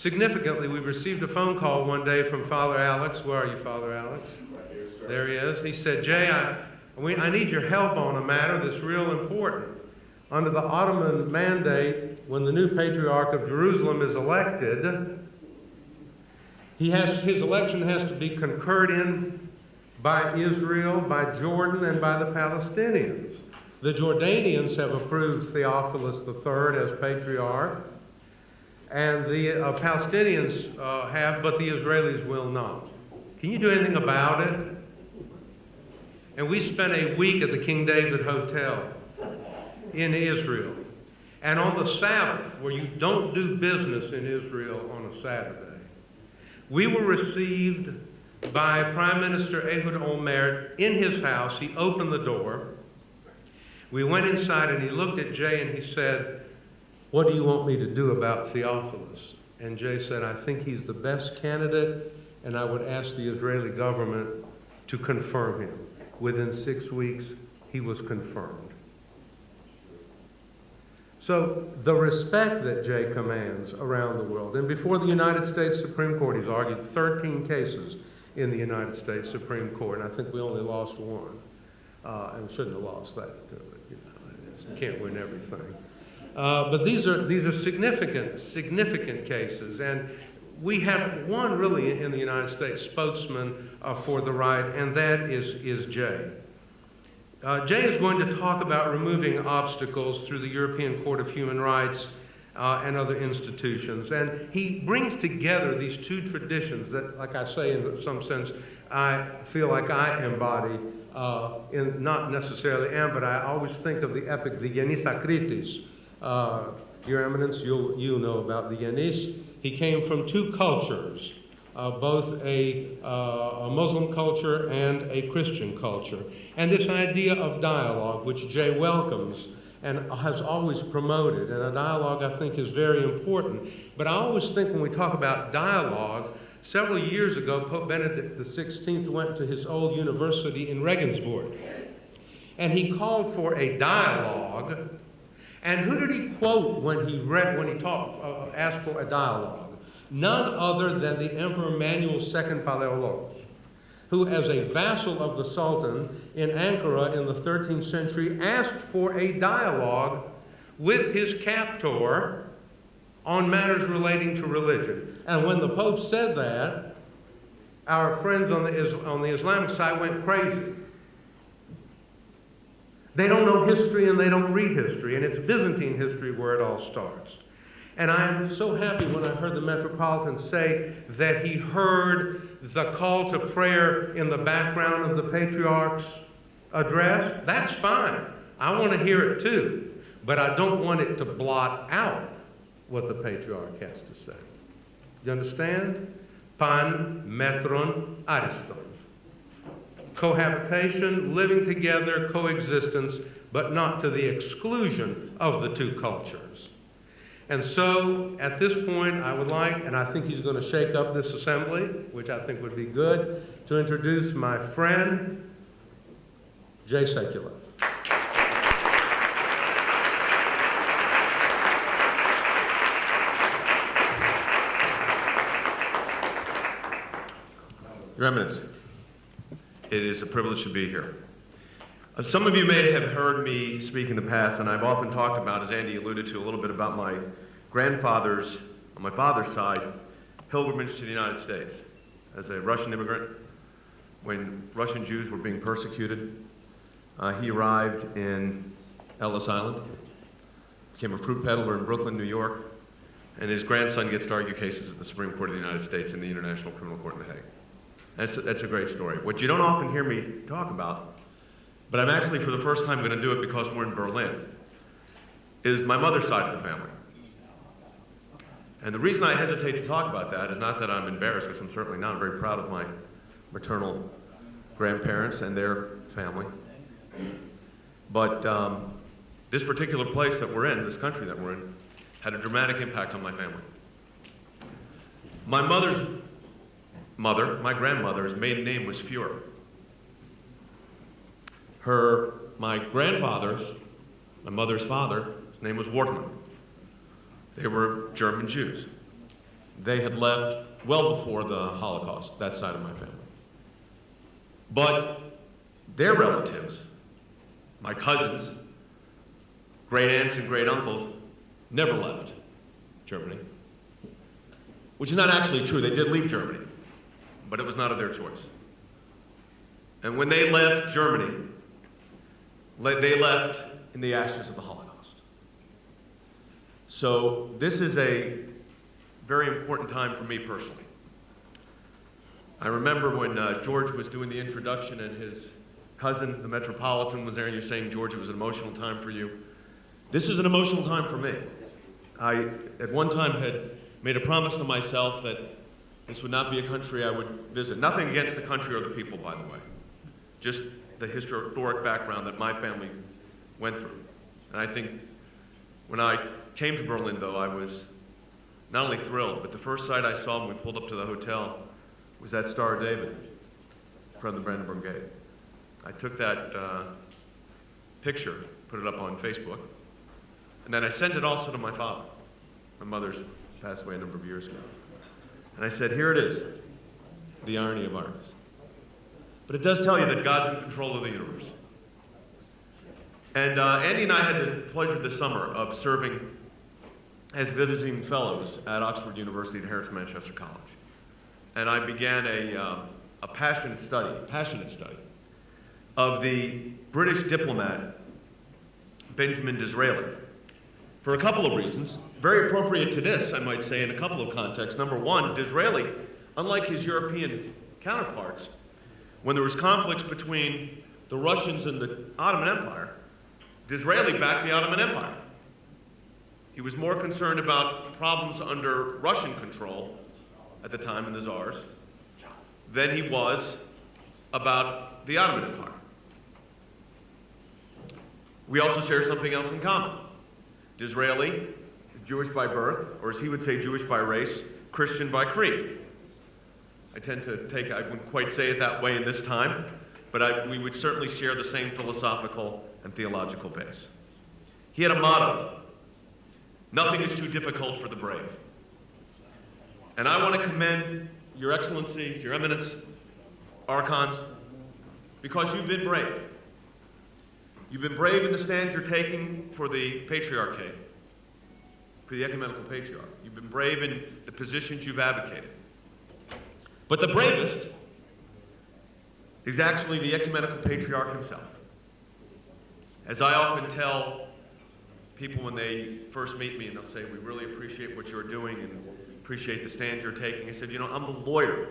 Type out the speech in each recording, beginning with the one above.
Significantly, we received a phone call one day from Father Alex. Where are you, Father Alex? Right here, sir. There he is. He said, Jay, I need your help on a matter that's real important. Under the Ottoman mandate, when the new Patriarch of Jerusalem is elected, his election has to be concurred in by Israel, by Jordan, and by the Palestinians. The Jordanians have approved Theophilus III as Patriarch, and the Palestinians have, but the Israelis will not. Can you do anything about it? And we spent a week at the King David Hotel in Israel. And on the Sabbath, where you don't do business in Israel on a Saturday, we were received by Prime Minister Ehud Olmert in his house. He opened the door. We went inside and he looked at Jay and he said, "What do you want me to do about Theophilus?" And Jay said, "I think he's the best candidate, and I would ask the Israeli government to confirm him." Within 6 weeks, he was confirmed. So the respect that Jay commands around the world, and before the United States Supreme Court, he's argued 13 cases in the United States Supreme Court, and I think we only lost one, and shouldn't have lost that. You can't win everything. But these are significant cases, and we have one really in the United States spokesman for the right, and that is Jay. Jay is going to talk about removing obstacles through the European Court of Human Rights and other institutions, and he brings together these two traditions that, like I say, in some sense, I feel like I embody. Not necessarily am, but I always think of the epic, the Yanis Akritis. Your Eminence, you'll know about the Yanis. He came from two cultures, both a Muslim culture and a Christian culture. And this idea of dialogue, which Jay welcomes and has always promoted, and a dialogue I think is very important. But I always think when we talk about dialogue, several years ago, Pope Benedict XVI went to his old university in Regensburg, and he called for a dialogue. And who did he quote when he asked for a dialogue? None other than the Emperor Manuel II Palaiologos, who, as a vassal of the Sultan in Ankara in the 13th century, asked for a dialogue with his captor on matters relating to religion. And when the Pope said that, our friends on the Islamic side went crazy. They don't know history and they don't read history, and it's Byzantine history where it all starts. And I am so happy when I heard the Metropolitan say that he heard the call to prayer in the background of the Patriarch's address. That's fine. I want to hear it too, but I don't want it to blot out what the Patriarch has to say. You understand? Pan, metron, ariston. Cohabitation, living together, coexistence, but not to the exclusion of the two cultures. And so, at this point, I would like, and I think he's going to shake up this assembly, which I think would be good, to introduce my friend, Jay Sekulow. Your Eminence, it is a privilege to be here. Some of you may have heard me speak in the past, and I've often talked about, as Andy alluded to, a little bit about my grandfather's, on my father's side, pilgrimage to the United States. As a Russian immigrant, when Russian Jews were being persecuted, he arrived in Ellis Island, became a fruit peddler in Brooklyn, New York, and his grandson gets to argue cases at the Supreme Court of the United States and the International Criminal Court in The Hague. That's a great story. What you don't often hear me talk about, but I'm actually for the first time going to do it because we're in Berlin, is my mother's side of the family. And the reason I hesitate to talk about that is not that I'm embarrassed, because I'm certainly not. I'm very proud of my maternal grandparents and their family. But this particular place that we're in, this country that we're in, had a dramatic impact on my family. My mother's mother, my grandmother's maiden name was Fuhrer. My grandfather's, my mother's father, his name was Wortmann. They were German Jews. They had left well before the Holocaust, that side of my family. But their relatives, my cousins, great aunts and great uncles, never left Germany. Which is not actually true. They did leave Germany, but it was not of their choice. And when they left Germany, they left in the ashes of the Holocaust. So this is a very important time for me personally. I remember when George was doing the introduction and his cousin, the Metropolitan, was there, and you're saying, George, it was an emotional time for you. This is an emotional time for me. I, at one time, had made a promise to myself that this would not be a country I would visit. Nothing against the country or the people, by the way. Just the historic background that my family went through. And I think when I came to Berlin, though, I was not only thrilled, but the first sight I saw when we pulled up to the hotel was that Star of David from the Brandenburg Gate. I took that picture, put it up on Facebook, and then I sent it also to my father. My mother's passed away a number of years ago. And I said, here it is, the irony of ironies. But it does tell you that God's in control of the universe. And Andy and I had the pleasure this summer of serving as visiting fellows at Oxford University and Harris Manchester College. And I began a passionate study of the British diplomat Benjamin Disraeli, for a couple of reasons. Very appropriate to this, I might say, in a couple of contexts. Number one, Disraeli, unlike his European counterparts, when there was conflicts between the Russians and the Ottoman Empire, Disraeli backed the Ottoman Empire. He was more concerned about problems under Russian control at the time in the Tsars than he was about the Ottoman Empire. We also share something else in common. Disraeli is Jewish by birth, or as he would say, Jewish by race, Christian by creed. I wouldn't quite say it that way in this time, but we would certainly share the same philosophical and theological base. He had a motto: nothing is too difficult for the brave. And I want to commend Your Excellencies, Your Eminence, Archons, because you've been brave. You've been brave in the stands you're taking for the patriarchate, for the ecumenical patriarch. You've been brave in the positions you've advocated. But the bravest is actually the ecumenical patriarch himself. As I often tell people when they first meet me and they'll say, we really appreciate what you're doing and appreciate the stands you're taking. I said, you know, I'm the lawyer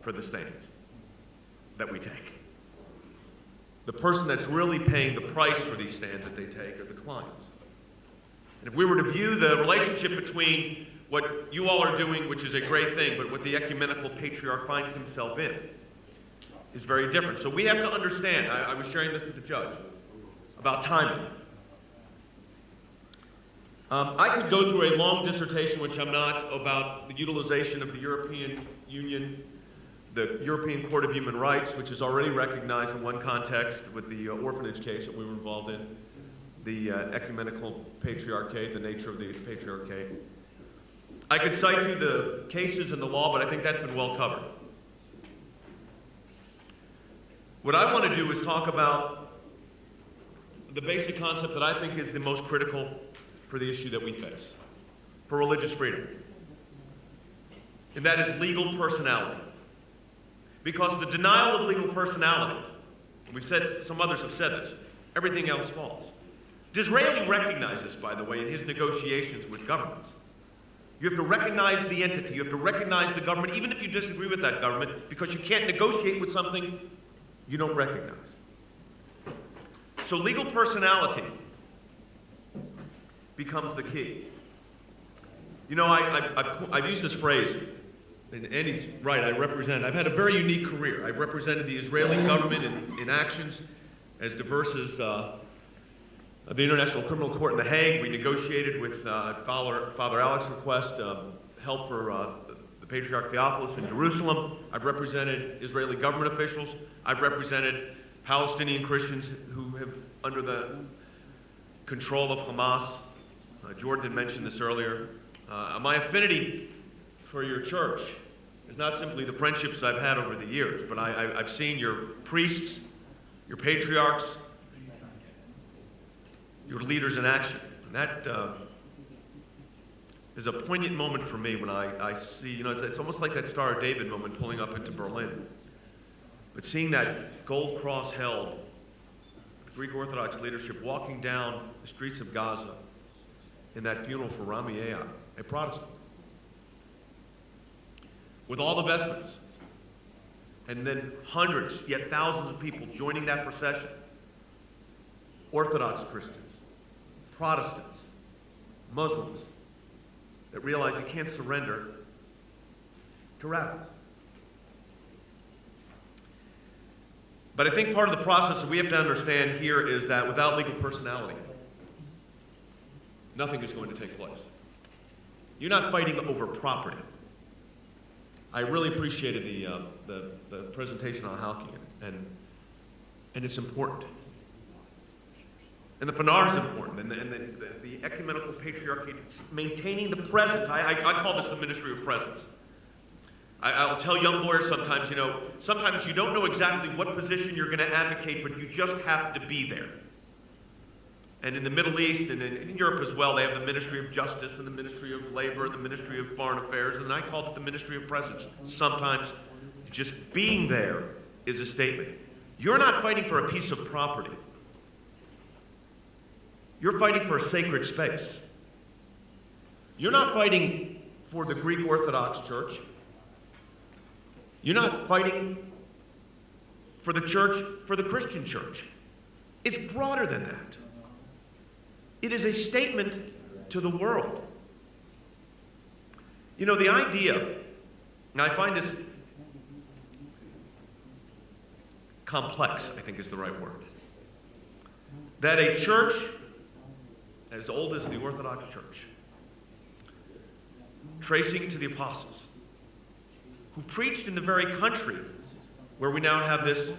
for the stands that we take. The person that's really paying the price for these stands that they take are the clients. And if we were to view the relationship between what you all are doing, which is a great thing, but what the ecumenical patriarch finds himself in is very different. So we have to understand, I was sharing this with the judge, about timing. I could go through a long dissertation, which I'm not, about the utilization of the European Union, the European Court of Human Rights, which is already recognized in one context with the orphanage case that we were involved in, the ecumenical patriarchate, the nature of the patriarchate. I could cite you the cases in the law, but I think that's been well covered. What I want to do is talk about the basic concept that I think is the most critical for the issue that we face, for religious freedom. And that is legal personality. Because the denial of legal personality, we've said, some others have said this, everything else falls. Disraeli recognized this, by the way, in his negotiations with governments. You have to recognize the entity, you have to recognize the government, even if you disagree with that government, because you can't negotiate with something you don't recognize. So legal personality becomes the key. You know, I've used this phrase, and Andy's right, I've had a very unique career. I've represented the Israeli government in actions as diverse as the International Criminal Court in The Hague. We negotiated with Father Alex's request help for the Patriarch Theophilus in Jerusalem. I've represented Israeli government officials. I've represented Palestinian Christians who have, under the control of Hamas. Jordan had mentioned this earlier. My affinity for your church is not simply the friendships I've had over the years, but I've seen your priests, your patriarchs, your leaders in action. And that is a poignant moment for me when I see, it's almost like that Star of David moment pulling up into Berlin. But seeing that gold cross held, the Greek Orthodox leadership walking down the streets of Gaza in that funeral for Ramiea, a Protestant, with all the vestments, and then hundreds, yet thousands of people joining that procession. Orthodox Christians, Protestants, Muslims, that realize you can't surrender to radicals. But I think part of the process that we have to understand here is that without legal personality, nothing is going to take place. You're not fighting over property. I really appreciated the presentation on Halki, and it's important. And the Panar is important, and the ecumenical patriarchy, maintaining the presence. I call this the ministry of presence. I'll tell young lawyers sometimes, sometimes you don't know exactly what position you're going to advocate, but you just have to be there. And in the Middle East and in Europe as well, they have the Ministry of Justice and the Ministry of Labor and the Ministry of Foreign Affairs, and I call it the Ministry of Presence. Sometimes just being there is a statement. You're not fighting for a piece of property. You're fighting for a sacred space. You're not fighting for the Greek Orthodox Church. You're not fighting for the church, for the Christian church. It's broader than that. It is a statement to the world. The idea, and I find this complex, I think is the right word, that a church as old as the Orthodox Church, tracing to the apostles, who preached in the very country where we now have this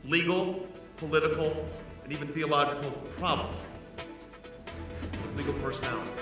legal, political, and even theological problem with legal personality.